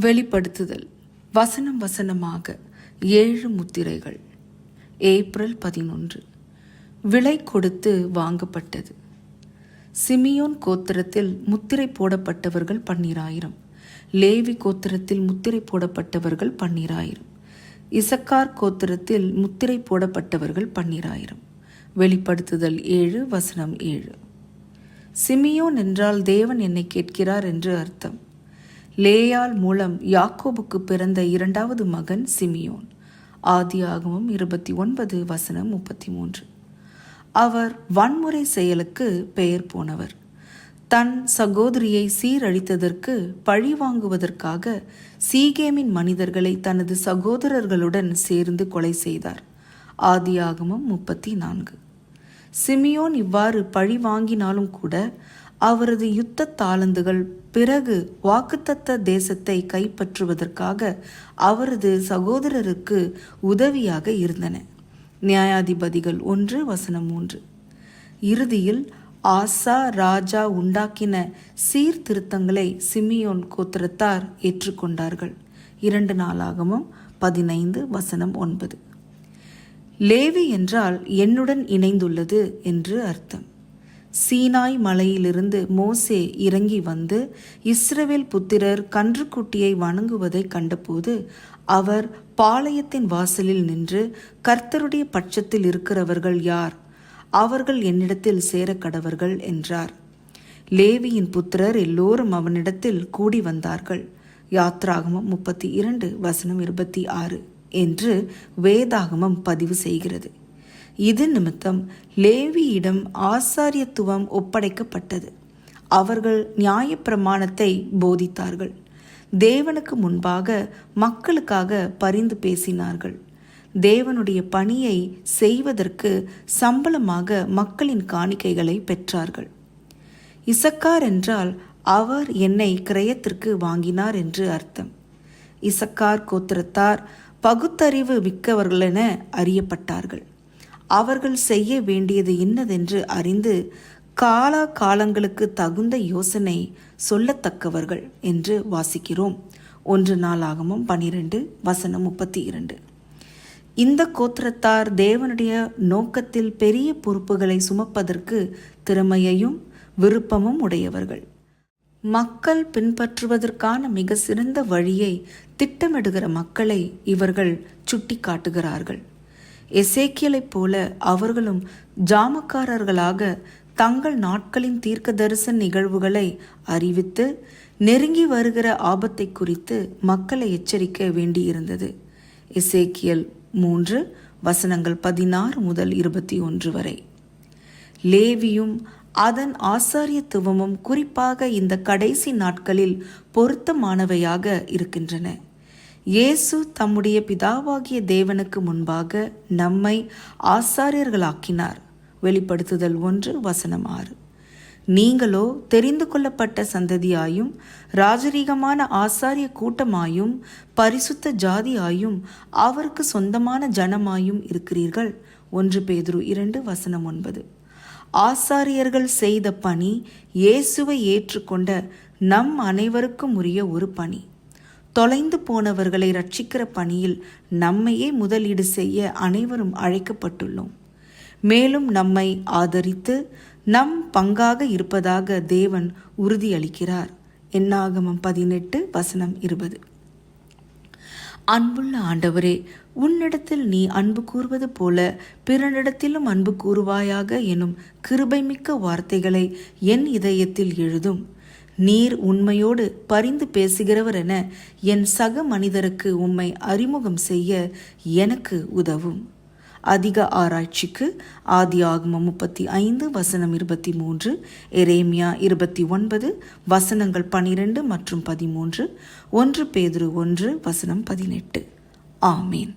வெளிப்படுத்துதல் வசனம் வசனமாக 7 முத்திரைகள். ஏப்ரல் 11. விலை கொடுத்து வாங்கப்பட்டது. சிமியோன் கோத்திரத்தில் முத்திரை போடப்பட்டவர்கள் 12000. லேவி கோத்திரத்தில் முத்திரை போடப்பட்டவர்கள் 12000. இசக்கார் கோத்திரத்தில் முத்திரை போடப்பட்டவர்கள் 12000. வெளிப்படுத்துதல் 7 வசனம் 7. சிமியோன் என்றால் தேவன் என்னை கேட்கிறார் என்று அர்த்தம். லேயாள் மூலம் யாக்கோபுக்கு பிறந்த 2வது மகன் சிமியோன். ஆதியாகமம் 29 வசனம் 33. அவர் வன்முறை செயலுக்கு பெயர் போனவர். தன் சகோதரியை சீரழித்ததற்கு பழி வாங்குவதற்காக சீகேமின் மனிதர்களை தனது சகோதரர்களுடன் சேர்ந்து கொலை செய்தார். ஆதியாகமம் 34. சிமியோன் இவ்வாறு பழி வாங்கினாலும் கூட அவரது யுத்த தாளந்துகள் பிறகு வாக்குத்தத்த தேசத்தை கைப்பற்றுவதற்காக அவரது சகோதரருக்கு உதவியாக இருந்தன. நியாயாதிபதிகள் 1 வசனம் 3. இறுதியில் ஆசா ராஜா உண்டாக்கின சீர்திருத்தங்களை சிமியோன் கோத்திரத்தார் ஏற்றுக்கொண்டார்கள். 2 நாளாகமம் 15 வசனம் 9. லேவி என்றால் என்னுடன் இணைந்துள்ளது என்று அர்த்தம். சீனாய் மலையிலிருந்து மோசே இறங்கி வந்து இஸ்ரவேல் புத்திரர் கன்றுக்குட்டியை வணங்குவதை கண்டபோது அவர் பாளையத்தின் வாசலில் நின்று, கர்த்தருடைய பட்சத்தில் இருக்கிறவர்கள் யார்? அவர்கள் என்னிடத்தில் சேரக்கடவர்கள் என்றார். லேவியின் புத்திரர் எல்லோரும் அவனிடத்தில் கூடி வந்தார்கள். யாத்ராகமம் 32 வசனம் 26 என்று வேதாகமம் பதிவு செய்கிறது. இது நிமித்தம் லேவியிடம் ஆசாரியத்துவம் ஒப்படைக்கப்பட்டது. அவர்கள் நியாயப்பிரமாணத்தை போதித்தார்கள். தேவனுக்கு முன்பாக மக்களுக்காக பரிந்து பேசினார்கள். தேவனுடைய பணியை செய்வதற்கு சம்பளமாக மக்களின் காணிக்கைகளை பெற்றார்கள். இசக்கார் என்றால் அவர் என்னை கிரயத்திற்கு வாங்கினார் என்று அர்த்தம். இசக்கார் கோத்திரத்தார் பகுத்தறிவு மிக்கவர்களென அறியப்பட்டார்கள். அவர்கள் செய்ய வேண்டியது இன்னதென்று அறிந்து காலா காலங்களுக்கு தகுந்த யோசனை சொல்லத்தக்கவர்கள் என்று வாசிக்கிறோம். 1 நாளாகமம் 12 வசனம் 32. இந்த கோத்திரத்தார் தேவனுடைய நோக்கத்தில் பெரிய பொறுப்புகளை சுமப்பதற்கு திறமையையும் விருப்பமும் உடையவர்கள். மக்கள் பின்பற்றுவதற்கான மிக சிறந்த வழியை திட்டமிடுகிற மக்களை இவர்கள் சுட்டி காட்டுகிறார்கள். எசேக்கியலைப் போல அவர்களும் ஜாமக்காரர்களாக தங்கள் நாட்களின் தீர்க்க தரிசன நிகழ்வுகளை அறிவித்து நெருங்கி வருகிற ஆபத்தை குறித்து மக்களை எச்சரிக்க வேண்டியிருந்தது. எசேக்கியல் 3 வசனங்கள் 16 முதல் 21 வரை. லேவியும் அதன் ஆசாரியத்துவமும் குறிப்பாக இந்த கடைசி நாட்களில் பொருத்தமானவையாக இருக்கின்றன. இயேசு தம்முடைய பிதாவாகிய தேவனுக்கு முன்பாக நம்மை ஆசாரியர்களாக்கினார். வெளிப்படுத்துதல் 1 வசனம் 6. நீங்களோ தெரிந்து கொள்ளப்பட்ட சந்ததியாயும் ராஜரீகமான ஆசாரிய கூட்டமாயும் பரிசுத்த ஜாதியாயும் அவருக்கு சொந்தமான ஜனமாயும் இருக்கிறீர்கள். 1 பேதுரு 2 வசனம் 9. ஆசாரியர்கள் செய்த பணி இயேசுவை ஏற்றுக்கொண்ட நம் அனைவருக்கும் உரிய ஒரு பணி. தொலைந்து போனவர்களை ரட்சிக்கிற பணியில் நம்மையே முதலீடு செய்ய அனைவரும் அழைக்கப்பட்டுள்ளோம். மேலும் நம்மை ஆதரித்து நம் பங்காக இருப்பதாக தேவன் உறுதியளிக்கிறார். என்னாகமம் 18 வசனம் 20. அன்புள்ள ஆண்டவரே, உன்னிடத்தில் நீ அன்பு கூறுவது போல பிறனிடத்திலும் அன்பு கூறுவாயாக எனும் கிருபைமிக்க வார்த்தைகளை என் இதயத்தில் எழுதும். நீர் உண்மையோடு பரிந்து பேசுகிறவர் என என் சக மனிதருக்கு உம்மை அறிமுகம் செய்ய எனக்கு உதவும். அதிக ஆராய்ச்சிக்கு ஆதியாகமம் 35 வசனம் 23, எரேமியா 29 வசனங்கள் 12 மற்றும் 13, 1 பேதுரு 1 வசனம் 18. ஆமீன்.